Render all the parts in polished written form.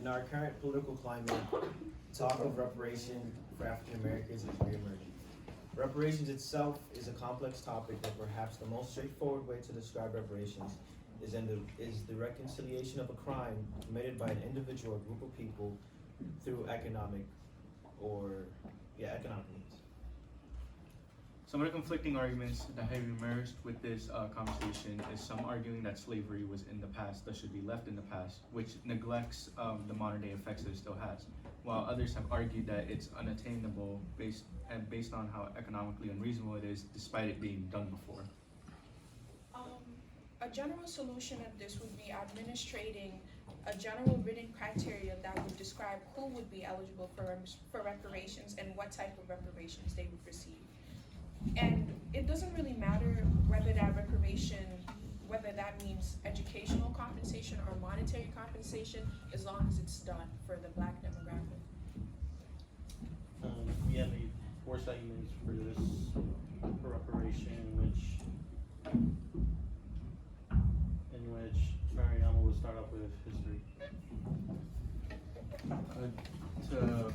In our current political climate, talk of reparation for African Americans is reemerging. Reparations itself is a complex topic, but perhaps the most straightforward way to describe reparations is the reconciliation of a crime committed by an individual or group of people through economic means. Some of the conflicting arguments that have emerged with this conversation is some arguing that slavery was in the past, that should be left in the past, which neglects the modern day effects that it still has, while others have argued that it's unattainable based on how economically unreasonable it is, despite it being done before. A general solution of this would be administrating a general written criteria that would describe who would be eligible for reparations and what type of reparations they would receive. And it doesn't really matter whether that reparation, whether that means educational compensation or monetary compensation, as long as it's done for the Black demographic. We have 4 segments for this, for reparation, in which Mariama will start off with history.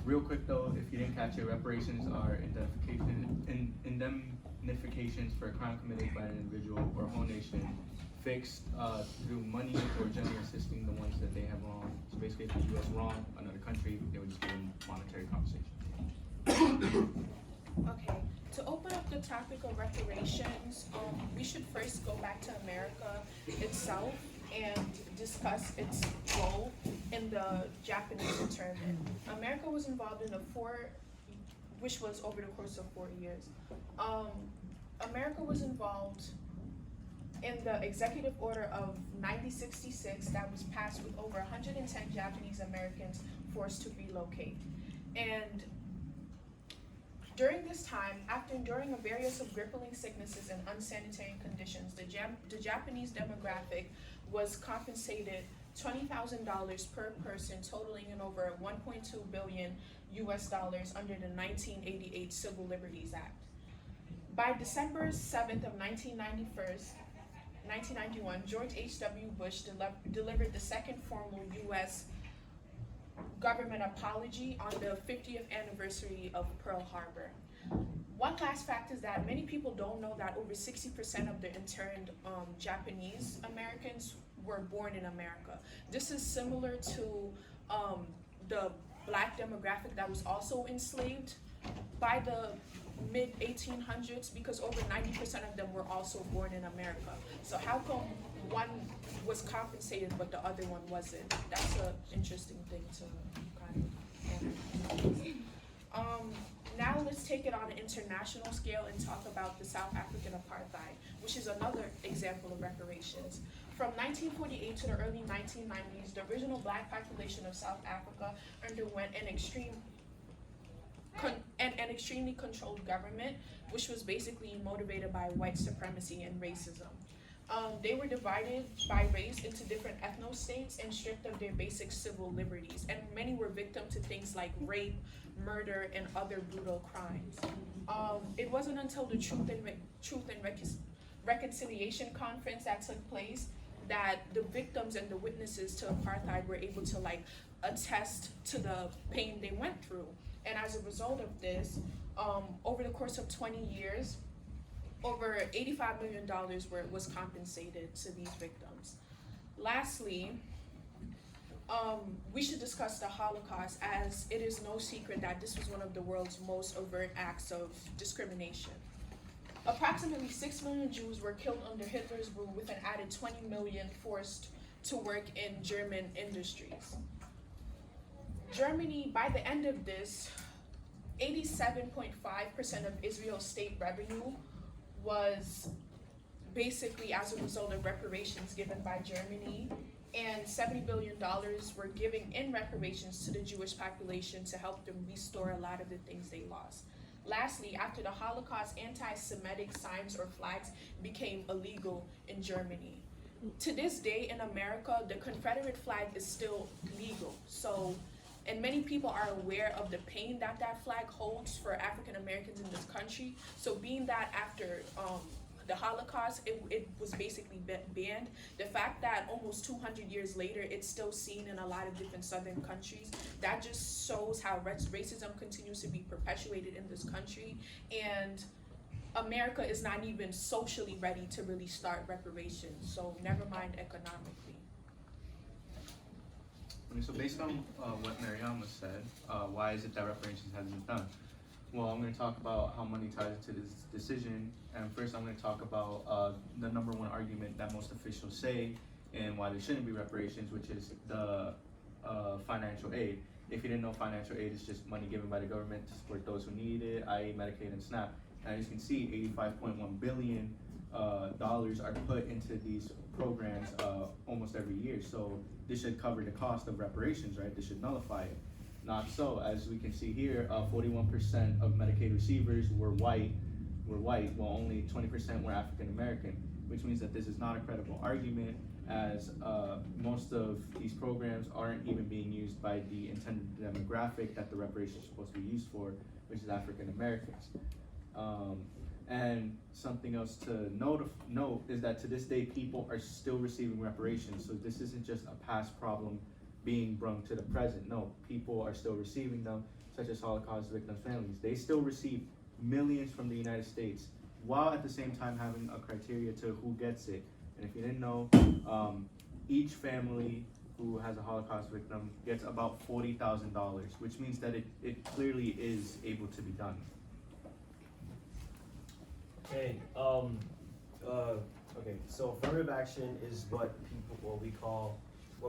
Real quick though, if you didn't catch it, reparations are indemnifications for a crime committed by an individual or whole nation, fixed through money or generally assisting the ones that they have wronged. So basically, if the U.S. wronged another country, they would just give them monetary compensation. Okay, to open up the topic of reparations, we should first go back to America itself and discuss its role in the Japanese internment. America was involved in which was over the course of 4 years. America was involved in the executive order of 1966 that was passed with over 110 Japanese Americans forced to relocate. And during this time, after enduring a various of crippling sicknesses and unsanitary conditions, the Japanese demographic was compensated $20,000 per person, totaling in over $1.2 billion US under the 1988 Civil Liberties Act. By December 7th of 1991, George H.W. Bush delivered the second formal U.S. government apology on the 50th anniversary of Pearl Harbor. One last fact is that many people don't know that over 60% of the interned Japanese Americans were born in America. This is similar to the Black demographic that was also enslaved by the mid-1800s, because over 90% of them were also born in America. So how come one was compensated but the other one wasn't? That's an interesting thing to kind of analyze. Now let's take it on an international scale and talk about the South African apartheid, which is another example of reparations. From 1948 to the early 1990s, the original Black population of South Africa underwent an extremely controlled government, which was basically motivated by white supremacy and racism. They were divided by race into different ethno-states and stripped of their basic civil liberties, and many were victim to things like rape, murder, and other brutal crimes. It wasn't until the Truth and Reconciliation Conference that took place that the victims and the witnesses to apartheid were able to attest to the pain they went through. And as a result of this, over the course of 20 years, over $85 million was compensated to these victims. Lastly, we should discuss the Holocaust, as it is no secret that this was one of the world's most overt acts of discrimination. Approximately 6 million Jews were killed under Hitler's rule, with an added 20 million forced to work in German industries. Germany, by the end of this, 87.5% of Israel's state revenue was basically as a result of reparations given by Germany, and $70 billion were given in reparations to the Jewish population to help them restore a lot of the things they lost. Lastly, after the Holocaust, anti-Semitic signs or flags became illegal in Germany. To this day in America, the Confederate flag is still legal. And many people are aware of the pain that flag holds for African Americans in this country. So being that after the Holocaust, it was basically banned. The fact that almost 200 years later, it's still seen in a lot of different southern countries, that just shows how racism continues to be perpetuated in this country. And America is not even socially ready to really start reparations, so never mind economically. Okay, so based on what Mariama said, why is it that reparations hasn't been done? Well, I'm going to talk about how money ties into this decision, and first I'm going to talk about the number one argument that most officials say and why there shouldn't be reparations, which is the financial aid. If you didn't know, financial aid is just money given by the government to support those who need it, i.e. Medicaid and SNAP. And as you can see, $85.1 billion are put into these programs almost every year. So this should cover the cost of reparations, right? This should nullify it. Not so. As we can see here, 41% of Medicaid receivers were white, while only 20% were African American, which means that this is not a credible argument, as most of these programs aren't even being used by the intended demographic that the reparations are supposed to be used for, which is African Americans. And something else to note is that to this day, people are still receiving reparations. So this isn't just a past problem being brought to the present. No, people are still receiving them, such as Holocaust victims' families. They still receive millions from the United States, while at the same time having a criteria to who gets it. And if you didn't know, each family who has a Holocaust victim gets about $40,000, which means that it clearly is able to be done. Okay, okay, so affirmative action is what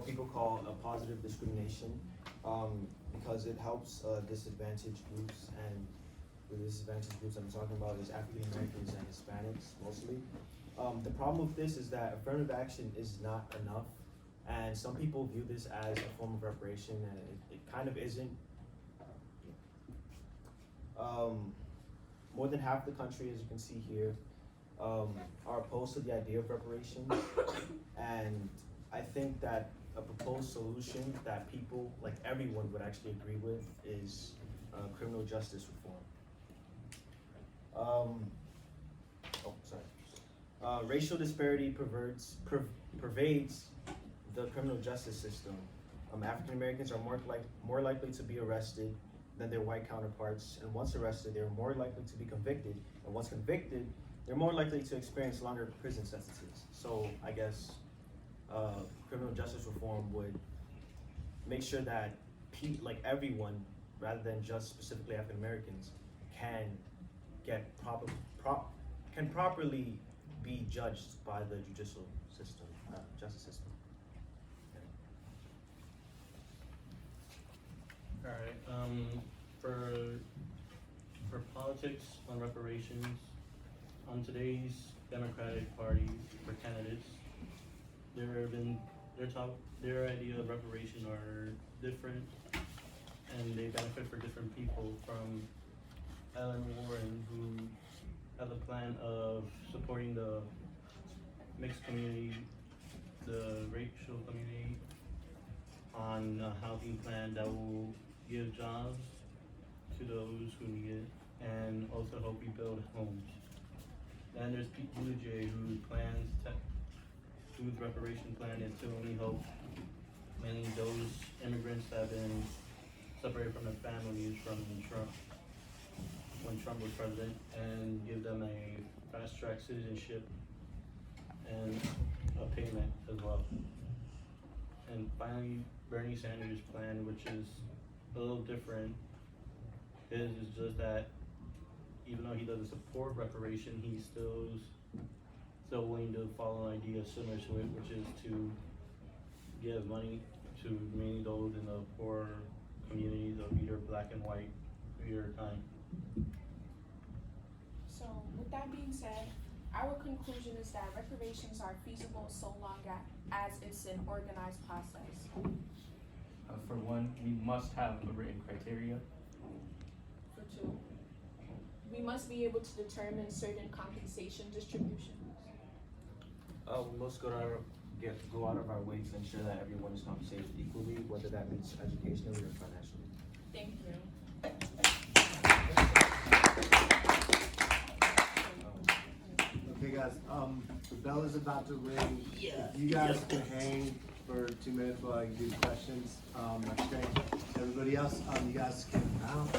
people call a positive discrimination, because it helps disadvantaged groups, and the disadvantaged groups I'm talking about is African Americans and Hispanics mostly. The problem with this is that affirmative action is not enough, and some people view this as a form of reparation, and it kind of isn't. More than half the country, as you can see here, are opposed to the idea of reparations, and I think that a proposed solution that people, like everyone, would actually agree with is criminal justice reform. Racial disparity pervades the criminal justice system. African Americans are more likely to be arrested than their white counterparts, and once arrested, they're more likely to be convicted, and once convicted, they're more likely to experience longer prison sentences. So I guess criminal justice reform would make sure that everyone, rather than just specifically African Americans, can get properly be judged by the judicial system, justice system. All right. For politics on reparations, on today's Democratic Party for candidates, their idea of reparation are different, and they benefit for different people. From Ellen Warren, who has a plan of supporting the mixed community, the racial community, on a housing plan that will give jobs to those who need it, and also help rebuild homes. Then there's Pete Buttigieg, whose reparation plan is to only help mainly those immigrants that have been separated from their families when Trump was president, and give them a fast-track citizenship and a payment as well. And finally, Bernie Sanders' plan, which is a little different. His is just that even though he doesn't support reparation, he's still willing to follow an idea similar to it, which is to give money to mainly those in the poor communities of either black and white of your time. So with that being said, our conclusion is that reparations are feasible so long as it's an organized process. For one, we must have a written criteria. For two, we must be able to determine certain compensation distributions. We must go out of our way to ensure that everyone is compensated equally, whether that means educationally or financially. Thank you. Okay, guys, the bell is about to ring. If you guys can hang for 2 minutes while I do questions, that's great. Everybody else, you guys can bounce.